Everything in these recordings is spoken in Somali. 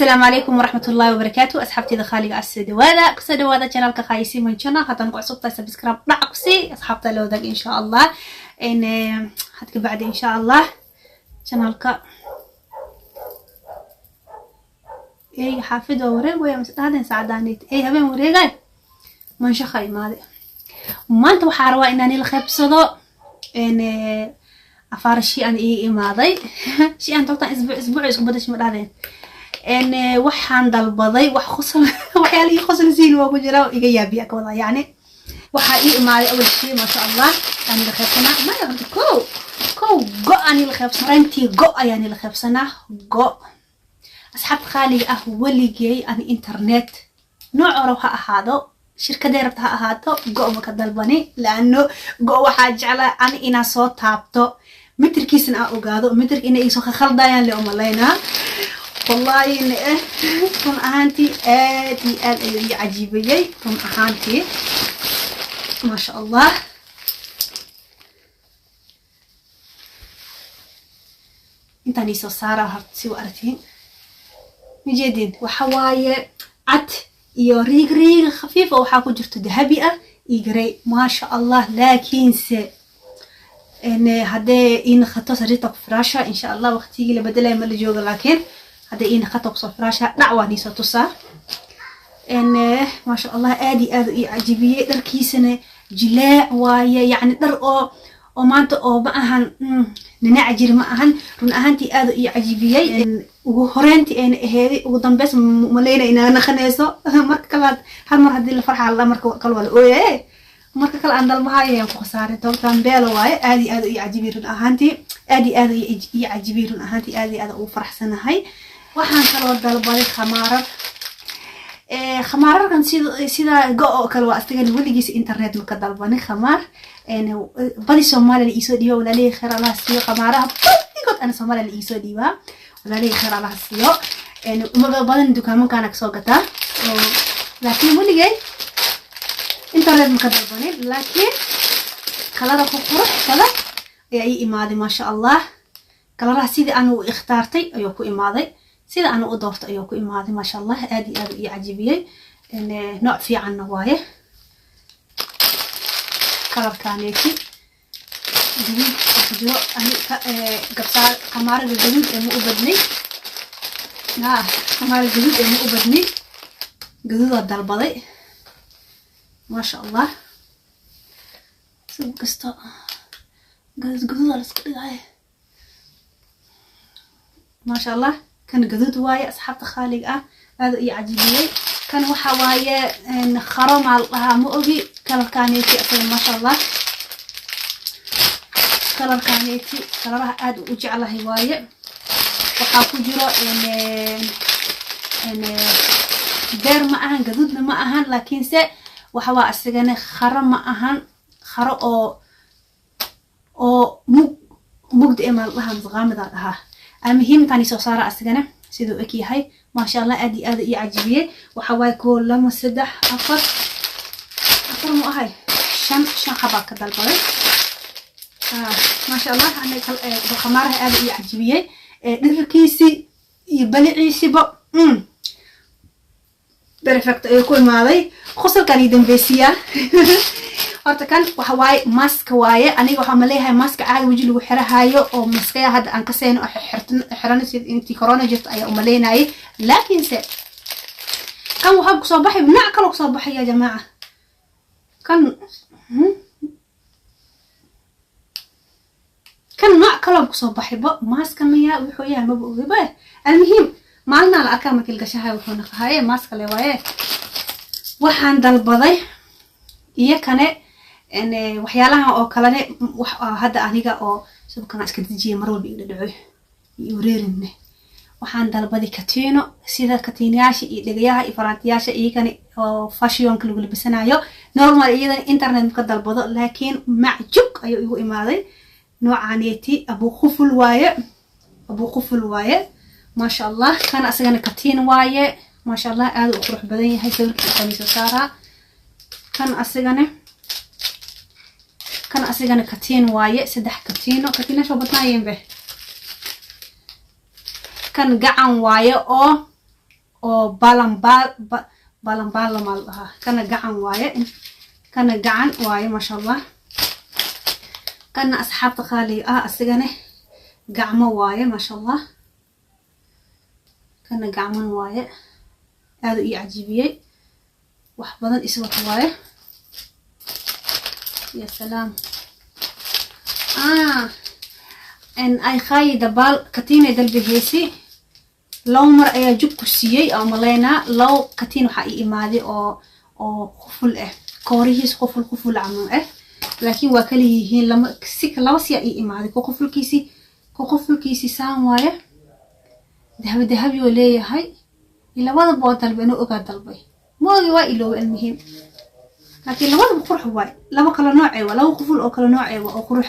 السلام عليكم ورحمة الله وبركاته. أصحابتي دخالي السدوادة كسدوادة channel كخايسي من channel حتى نقع صوتها سبسكرايب نعكسي أصحابتي لو ذاك إن شاء الله إن حتك بعد إن شاء الله channel ك إيه حافظ ورق ويا هذا سعدانيت إيه هبين ورقة من شخي ماذا ما أنت وحاروا إنني الخيب صدق إن أفار شيء أنا إيه ماضي شيء أنت طبعا أسبوع بدش مرادين إن وحان دالبضي وح خصل وحيالي خصل زين وجرا وإيجابي أكوضا يعني وحقيقي معي أول شيء ما شاء الله أنا لخيبسنا ما يغلط كو جو أنا لخيبسنا رنتي جو يعني لخيبسنا جو أصحاب خالي أولي جاي أنا إنترنت نوع روحها هذا شركة ديرتها هذا جو ما كدالبني لأنه جو حاجة على أنا إنا صوت تابتو متر كيسنا أوجادو متر إن إيسو خلدايان لهم علينا والله إن كم أهانتي آدي عجيبة كم أهانتي ما شاء الله انت نيسو سارة هرتسي وأرتين مجدين وحواية عت iyo riig khafiif oo waxa ku jirto dahabi ah igray ma sha Allah laakiin se hadee in khato sarita firaasha insha Allah waqtigii la bedelay ma la joogo laakiin hadee in khato firaasha dhacwani soo tusa ma sha Allah aadi i ajibiyay dharkiisana jilaa waaye yani dhar oo maanta oo ma ahan nina ajir ma ahan run ahaantii aad i ajibiyay ugu horeyntii aan aheeday ugu dambeys maleena inaan khaneyso marka kala hal mar hadii la farxa Allah marka kala wala ooyay marka kala aan dalmahay ku khasaaray toban beel waaye aad i ajibiyay run ahaantii aad i ajibiyay run ahaantii aad u faraxsanahay waxaan kala dalbaday khamaar kan sida go kala waa astagan waligiis internet ma ka dalbanay khamaar بدي سومالي إيسو ديوا ولا ليه خير الله سيو قمارها بدي قط أنا سومالي إيسو ديوا ولا ليه خير الله سيو ما بدن دكان كان أكسوقته لكن ولي جاي إنترنت مقدر بني لكن كلا رفو قرح كلا يا إمادي ما شاء الله كلا راح سيدي أنا اختارتي أيوكو إمادي سيدي أنا أضفت أيوكو إمادي ما شاء الله أدي عجيبية إن نوع في عن نوايا كلر كانيتي جديد أخجو أنا قبصار خمار الجديد مو أبدني خمار الجديد مو أبدني جديد الدربلي ما شاء الله سو قصة جديد الاسكتي ما شاء الله كان جديد واي أصحاب تخالق هذا يعجبني كان وحواية إن خرم على مؤبي كلر كانيتي أصلا ما شاء الله كلر كانيتي كلرها عاد وجعله هواية وحاكو جرا إن دير ما أهان جدودنا ما أهان لكن سه وحوا أستجنى خرم ما أهان خر أو مجد إمال لها مزغامض لها المهم تاني صار أستجنى سيدو أكي هاي ما شاء الله أدي عجيبية وحواي كل لما سدح أفر مو هاي شن حبة كذا البلد ما شاء الله أنا بخمارها أدي عجيبية نركيسي يبلعي سبا برفكت يكون ماضي خسر كان يدم بيسيا horta kan waxa waay mask waaye aniga waxa maleeyahay mask aad waji lagu xirahayo oo maskaya hadda aan ka seeno xiran sid intii corona jirta ayaa u maleynayay laakiin se kan waxa ku soo baxay dhinac kale ku soo baxay ya jamaa kan nooc kale ku soo baxay mask miya wuxuu yahay ma ogiba almuhim maalna la arkaa markii la gashahay wuxuu naqahay mask le waaye waxaan dalbaday iyo kane إن وحيالها أو كلنا هذا أنيقا أو سبكنا إسكتجيه مرول بيقدروا يوريرنه وحان دالبادي كاتينو سيدا كاتينياش إيدغياها إفرانتياش إيه كان فاشيون كلو بسنايو نورمال إيدا إنترنت مقدر البضاء لكن معجوك أيو إمادي نوعانيتي أبو خفل واي ما شاء الله كان أسجن كاتين واي ما شاء الله هذا أخرج بدني هاي سوي كميس سارة كان أسجن كاتين واي سدح كاتينو شو بتنايم به كان قعن واي أو oo balan lama laha kana gacan waaye ma sha Allah kana asxaabta qaali asigana gacmo waaye ma sha Allah kana gacman waaye aad u caajibiyay wax badan isoo waaye ya salaam ان اي خايده بال كتينه دلبهيسي لو مر ايا جوب كسيي او ملينا لو كتين waxa ii imaade oo quful koorihiis quful camo laakiin waa kala yihiin laba si ii imaade qufulkiisi saan waaye dahabi oo leeyahay labada boo dalbano oga dalbay moogi waa iloow almuhiim laakiin labada qurux waay laba kala nooc ah laba quful oo kala nooc ah oo qurux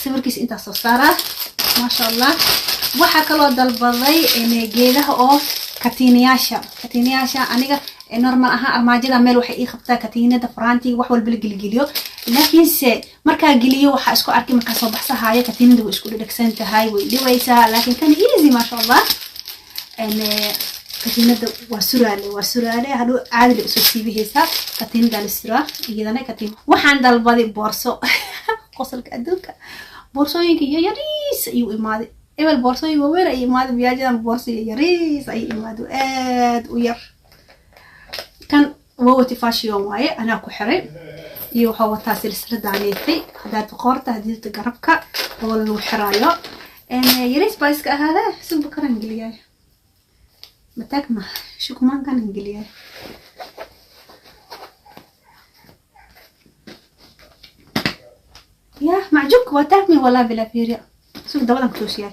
sawirkiis inta soo saaraa ma sha Allah waxa kala dalbaday geedaha oo katiiniyasha aniga normal aha armaajada meel waxa ii qabtaa katiinada faraantiga wax walba la gilgiliyo laakiin se marka giliyo waxa isku arkay marka soo baxsahayo katiinada way isku dhagsan tahay way dhiwaysaa laakiin kan easy ma sha Allah katiinada waa suraale hadu caadi soo siibihaysa katiinada la suraa iyadana katiin waxaan dalbaday boorso qosolka adduunka boorsooyinka yariis ayuu imaaday ebel boorsooyin waaweyn ay imaaday biyaajadan boorso yariis ay imaado aad u yar kan wawti fashion waaye ana ku xiray iyo waxa wataa silsilada aaneetay hadaad qoorta hadii garabka oo lagu xiraayo yariis baa iska ahaada suuq karan geliyaa matagma shukumaan kan geliyaa يا معجبك وتاكمي ولا بلا فيريا شوف دبلان كتوشيا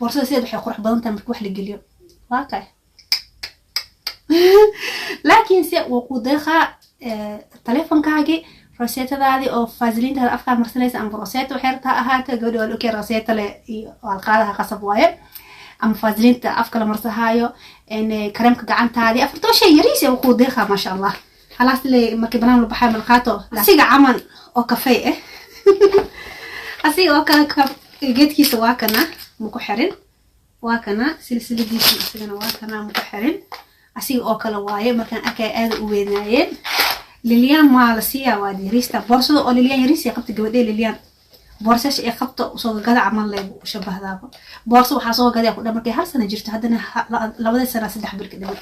بورصة سيد وحي قرح بدنتا مركو وحلي قليو واقع لكن سي وقوديخا التليفون كاقي روسيتا دادي او فازلين تهد افكار مرسليس ام روسيتا وحيرتها اهاتا قولي والوكي روسيتا لي والقادها قصب وايب ام فازلين تا افكار مرسهايو ان كريمك قعانتا هادي افرتو شي يريسي وقوديخا ما شاء الله خلاص اللي مركي بنام البحر من الخاطو اسيق عمل او كافيه اسيق او كان جيت كيس واكنا مكو حرين واكنا سلسله دي اسيغنا واكنا مكو حرين اسيق او كلا وايه markan arkay aad u weenayeen lilian ma la siya waadi rista borsado oo lilian yarisi qabta gabadhe lilian borsas ay qabto soo gada camal leeb u shabahdaabo borso waxa soo gaday ku dhamarkay hal sano jirto hadana labada sano saddex bil ka dhimay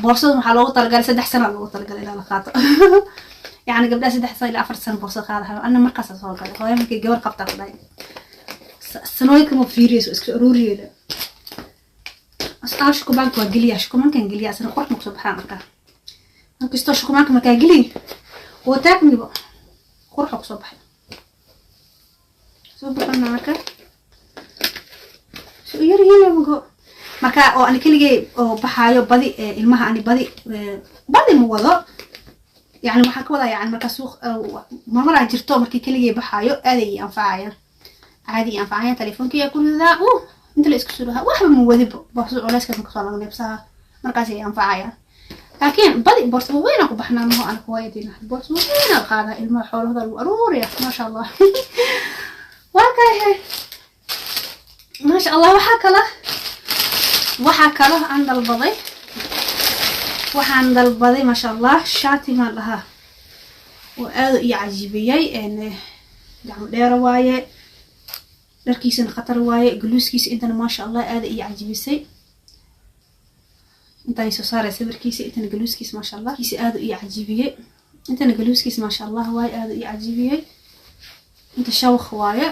borsada waxa loogu talagalay 3 sano loogu talagalay ilaa la qaato يعني قبل 3 سنين ila 4 sano borso qaadahay ana markaas soo gaday hooyo markay gabar qabta qaday sanooyinka ma fiiriyo isku ururiyeela asaash ku bank waa galiya shkuman kan galiya asna qorx maqsoo baxaan marka ankisto shkumanka marka galiy oo taagnibo qorx ku soo baxay soo baxana marka soo yariina mago marka oo aan keligay oo baxaayo badi ilmaha ani badi ma wado يعني waxa ka wada yani marka suuq marmar jirto markii keligay baxaayo aad ay anfacayaan telefoonkiga kulida inta la isku soo wax ma wadibo boorso culeyska ka soo laga neebsaa markaas ay anfacayaan laakiin badi boorso weyn ku baxnaa ma aan ku waydiina boorso weyn qaada ilmaha xoolahooda lagu aruuriya ma sha Allah ما شاء الله waxa kala aan dalbaday waxaan dalbaday ma sha Allah shaati ma laha oo aad u caajibiyay gacmo dheer waaye dharkiisana khatar waaye guluuskiisa intana ma sha Allah aad u caajibisay inta ay soo saaray sawirkiisa intana guluuskiisa ma sha Allah kiisa aad u caajibiyay intana guluuskiisa ma sha Allah waaye aad u caajibiyay inta shawq waaye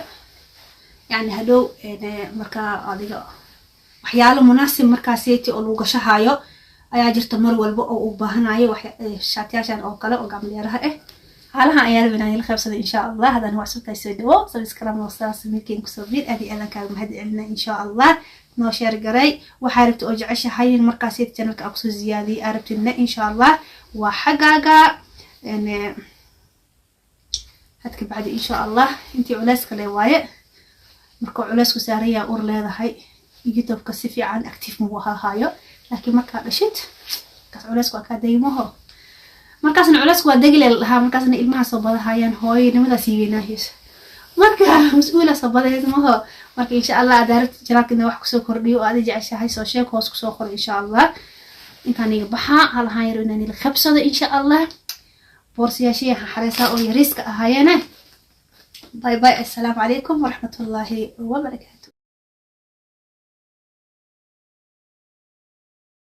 يعني هلو marka adiga waxyaalo munaasib markaasiyay oo lagu gashahayo ayaa jirta mar walba oo u baahanayo wax shaatiyashan oo kale oo gacmaleeraha halaha ayaa rabinaa in qaybsado insha Allah hadan wax soo taysay dhawo subscribe oo sameeyeen ku soo biir aad ka mahad celina insha Allah noo share garay waxa rabto oo jeceshahay markaasiyay channelka aad soo ziyaadiyay arabtina insha Allah wa xagaaga hadka bacdi insha Allah intii culeyska leeyahay marka culeysku saaraya ur leedahay youtube-ka si fiican active mu ahaayo laakiin marka dhashid ka culeysku ka daymaho markaasna culeysku waa dagilay laha markaasna ilmaha soo badahayaan hooyanimada siiweynaahiis marka مسؤولة صبادة ما هو marka إن شاء الله أدارت جراك إنه واحد كسر كردي وأدي جع هاي سوشيك هوس كسر خور إن شاء الله إنت هني بحا على هاي روناني الخبصة إن شاء الله بورسيا شيء حريصة أو يريسك هاينا باي باي السلام عليكم ورحمة الله وبركاته.